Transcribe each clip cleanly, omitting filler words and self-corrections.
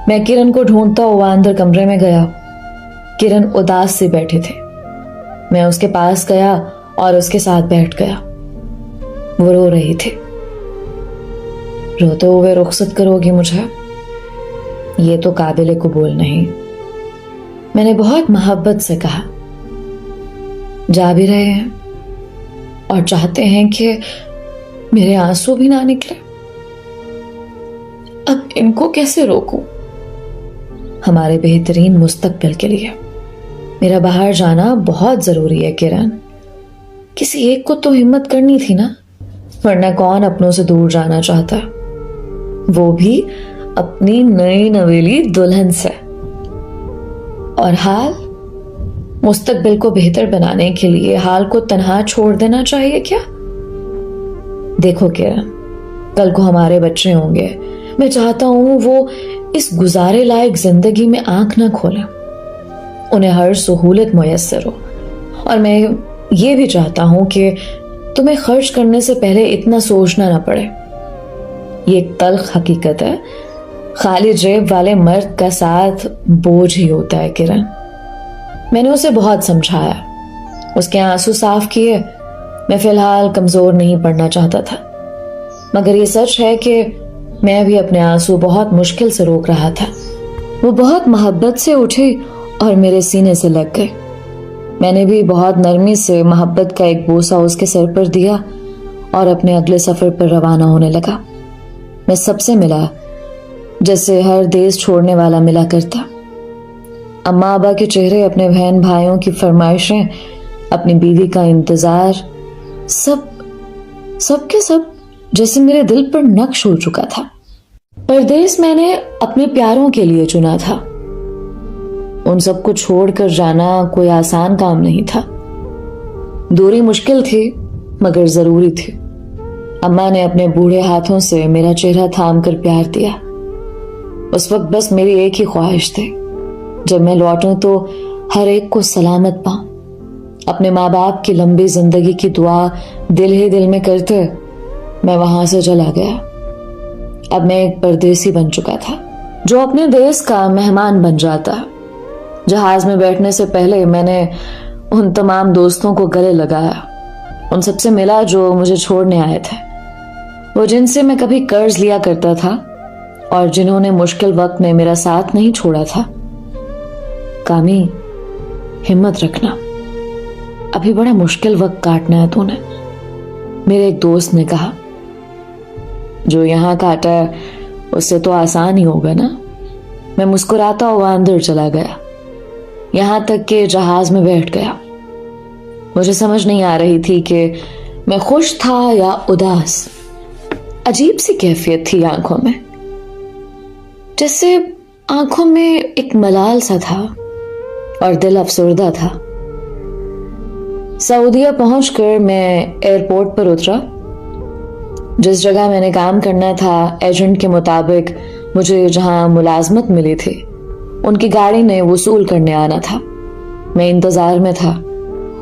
मैं किरण को ढूंढता हुआ अंदर कमरे में गया। किरण उदास से बैठे थे। मैं उसके पास गया और उसके साथ बैठ गया। वो रो रही थी। रोते हुए रुखसत करोगी मुझे? ये तो काबिल कबूल नहीं। मैंने बहुत मोहब्बत से कहा। जा भी रहे हैं और चाहते हैं कि मेरे आंसू भी ना निकले। अब इनको कैसे रोकूं? हमारे बेहतरीन मुस्तकबिल के लिए मेरा बाहर जाना बहुत जरूरी है किरण। किसी एक को तो हिम्मत करनी थी ना, वरना कौन अपनों से दूर जाना चाहता, वो भी अपनी नई नवेली दुल्हन से। और हाल, मुस्तकबिल को बेहतर बनाने के लिए हाल को तन्हा छोड़ देना चाहिए क्या? देखो किरण, कल को हमारे बच्चे होंगे। मैं चाहता हूं वो इस गुजारे लायक जिंदगी में आंख ना खोले, उन्हें हर सहूलत मुयस्सर हो। और मैं ये भी चाहता हूं कि तुम्हें खर्च करने से पहले इतना सोचना ना पड़े। ये एक तल्ख हकीकत है, खाली जेब वाले मर्द का साथ बोझ ही होता है किरण। मैंने उसे बहुत समझाया, उसके आंसू साफ किए। मैं फिलहाल कमजोर नहीं पड़ना चाहता था, मगर ये सच है कि मैं भी अपने आंसू बहुत मुश्किल से रोक रहा था। वो बहुत मोहब्बत से उठे और मेरे सीने से लग गए। मैंने भी बहुत नरमी से मोहब्बत का एक बोसा उसके सर पर दिया और अपने अगले सफर पर रवाना होने लगा। मैं सबसे मिला जैसे हर देश छोड़ने वाला मिला करता। अम्मा अब्बा के चेहरे, अपने बहन भाइयों की फरमाइशें, अपनी बीवी का इंतजार, सब के सब जैसे मेरे दिल पर नक्श हो चुका था। परदेस मैंने अपने प्यारों के लिए चुना था। उन सबको छोड़कर जाना कोई आसान काम नहीं था। दूरी मुश्किल थी मगर जरूरी थी। अम्मा ने अपने बूढ़े हाथों से मेरा चेहरा थाम कर प्यार दिया। उस वक्त बस मेरी एक ही ख्वाहिश थी, जब मैं लौटूं तो हर एक को सलामत पाऊं। अपने माँ बाप की लंबी जिंदगी की दुआ दिल ही दिल में करते मैं वहां से चला गया। अब मैं एक परदेसी बन चुका था, जो अपने देश का मेहमान बन जाता। जहाज में बैठने से पहले मैंने उन तमाम दोस्तों को गले लगाया, उन सबसे मिला जो मुझे छोड़ने आए थे, वो जिनसे मैं कभी कर्ज लिया करता था और जिन्होंने मुश्किल वक्त में मेरा साथ नहीं छोड़ा था। कामी, हिम्मत रखना, अभी बड़ा मुश्किल वक्त काटना है तूने, मेरे एक दोस्त ने कहा। जो यहां काटा है उससे तो आसान ही होगा ना। मैं मुस्कुराता हुआ अंदर चला गया, यहां तक कि जहाज में बैठ गया। मुझे समझ नहीं आ रही थी कि मैं खुश था या उदास। अजीब सी कैफियत थी आंखों में, जैसे आंखों में एक मलाल सा था और दिल अफसुर्दा था। सऊदीया पहुंचकर मैं एयरपोर्ट पर उतरा। जिस जगह मैंने काम करना था, एजेंट के मुताबिक मुझे जहां मुलाजमत मिली थी, उनकी गाड़ी ने वसूल करने आना था। मैं इंतजार में था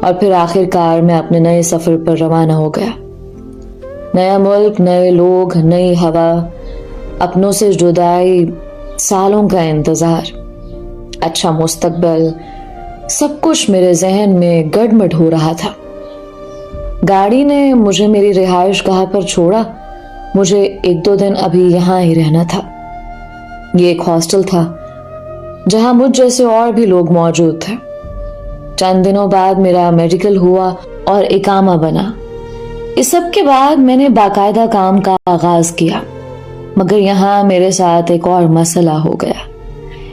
और फिर आखिरकार मैं अपने नए सफर पर रवाना हो गया। नया मुल्क, नए लोग, नई हवा, अपनों से जुदाई, सालों का इंतजार, अच्छा मुस्तकबिल, सब कुछ मेरे जहन में गड़मड़ हो रहा था। गाड़ी ने मुझे मेरी रिहाइश गाह पर छोड़ा। मुझे 1-2 दिन अभी यहाँ ही रहना था। ये एक हॉस्टल था जहां मुझ जैसे और भी लोग मौजूद थे। चंद दिनों बाद मेरा मेडिकल हुआ और इकामा बना। इस सब के बाद मैंने बाकायदा काम का आगाज किया, मगर यहाँ मेरे साथ एक और मसला हो गया।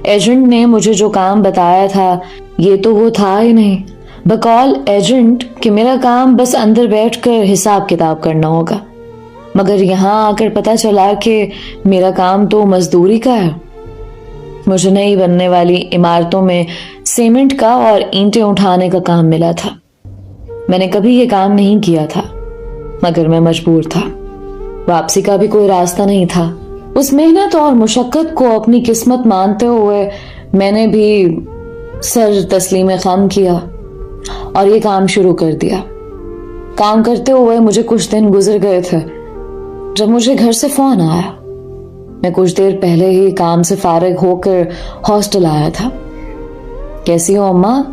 एजेंट ने मुझे जो काम बताया था ये तो वो था ही नहीं। बकौल एजेंट कि मेरा काम बस अंदर बैठकर हिसाब किताब करना होगा, मगर यहाँ आकर पता चला कि मेरा काम तो मजदूरी का है। मुझे नई बनने वाली इमारतों में सीमेंट का और ईंटें उठाने का काम मिला था। मैंने कभी ये काम नहीं किया था, मगर मैं मजबूर था। वापसी का भी कोई रास्ता नहीं था। उस मेहनत और मुशक्कत को अपनी किस्मत मानते हुए मैंने भी सर तस्लीम खम किया और ये काम शुरू कर दिया। काम करते हुए मुझे कुछ दिन गुजर गए थे जब मुझे घर से फोन आया। میں کچھ دیر پہلے ہی کام سے فارغ ہو کر ہاسٹل آیا تھا. کیسی ہو اماں؟